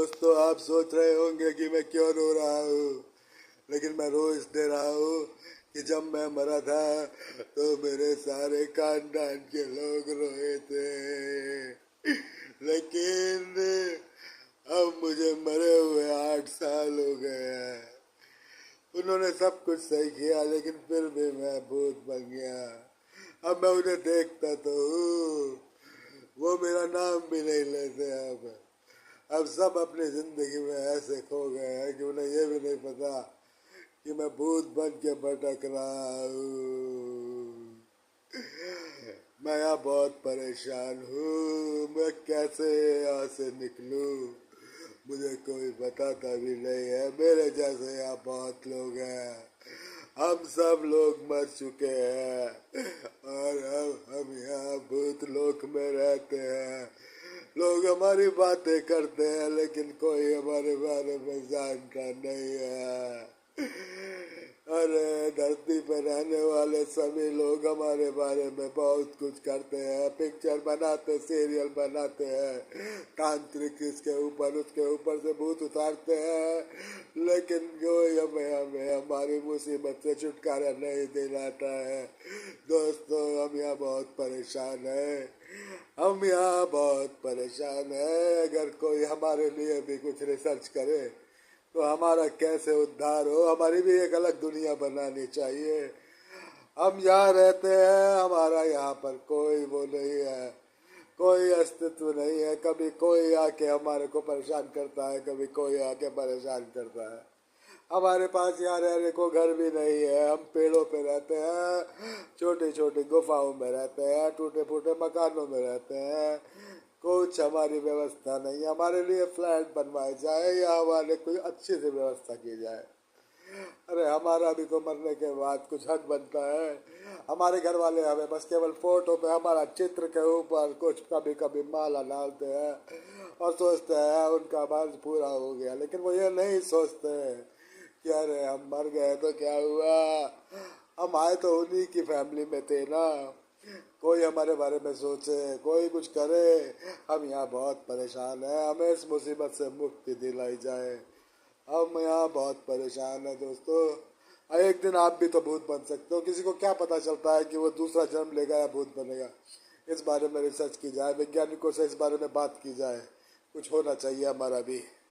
दोस्तों, आप सोच रहे होंगे कि मैं क्यों रो रहा हूँ, लेकिन मैं रो इसलिए रहा हूँ कि जब मैं मरा था तो मेरे सारे खानदान के लोग रोए थे। लेकिन अब मुझे मरे हुए 8 साल हो गए हैं। उन्होंने सब कुछ सही किया, लेकिन फिर भी मैं भूत बन गया। अब मैं उन्हें देखता तो हूँ, वो मेरा नाम भी नहीं लेते। अब सब अपनी जिंदगी में ऐसे खो गए हैं कि उन्हें ये भी नहीं पता कि मैं भूत बन के भटक रहा हूँ। मैं यहाँ बहुत परेशान हूँ। मैं कैसे यहाँ से निकलूँ, मुझे कोई बताता भी नहीं है। मेरे जैसे यहाँ बहुत लोग हैं। हम सब लोग मर चुके हैं और अब हम यहाँ भूत लोक में रहते हैं। लोग हमारी बातें करते हैं, लेकिन कोई हमारे बारे में जानता नहीं है। अरे धरती पर रहने वाले सभी लोग हमारे बारे में बहुत कुछ करते हैं। पिक्चर बनाते, सीरियल बनाते हैं, तांत्रिक इसके ऊपर उसके ऊपर से भूत उतारते हैं, लेकिन कोई हमें हमें हमारी मुसीबत से छुटकारा नहीं दिलाता है। दोस्तों, हम यहाँ बहुत परेशान हैं। हम यहाँ बहुत परेशान हैं। अगर कोई हमारे लिए भी कुछ रिसर्च करे तो हमारा कैसे उद्धार हो, हमारी भी एक अलग दुनिया बनानी चाहिए। हम यहाँ रहते हैं, हमारा यहाँ पर कोई वो नहीं है, कोई अस्तित्व नहीं है। कभी कोई आके हमारे को परेशान करता है, कभी कोई आके परेशान करता है। हमारे पास यहाँ रहने को घर भी नहीं है। हम पेड़ों पे रहते हैं, छोटी छोटी गुफाओं में रहते हैं, टूटे फूटे मकानों में रहते हैं। कुछ हमारी व्यवस्था नहीं है। हमारे लिए फ्लैट बनवाए जाए या हमारे कोई अच्छी सी व्यवस्था की जाए। अरे हमारा भी तो मरने के बाद कुछ हक बनता है। हमारे घर वाले हमें बस केवल फोटो पे हमारा चित्र के ऊपर कुछ कभी कभी माला डालते हैं और सोचते हैं उनका मर्ज पूरा हो गया, लेकिन वो ये नहीं सोचते कि अरे हम मर गए तो क्या हुआ, हम आए तो उन्हीं की फैमिली में थे ना। कोई हमारे बारे में सोचे, कोई कुछ करे। हम यहाँ बहुत परेशान हैं, हमें इस मुसीबत से मुक्ति दिलाई जाए। हम यहाँ बहुत परेशान हैं दोस्तों। एक दिन आप भी तो भूत बन सकते हो। किसी को क्या पता चलता है कि वो दूसरा जन्म लेगा या भूत बनेगा। इस बारे में रिसर्च की जाए, वैज्ञानिकों से इस बारे में बात की जाए। कुछ होना चाहिए हमारा भी।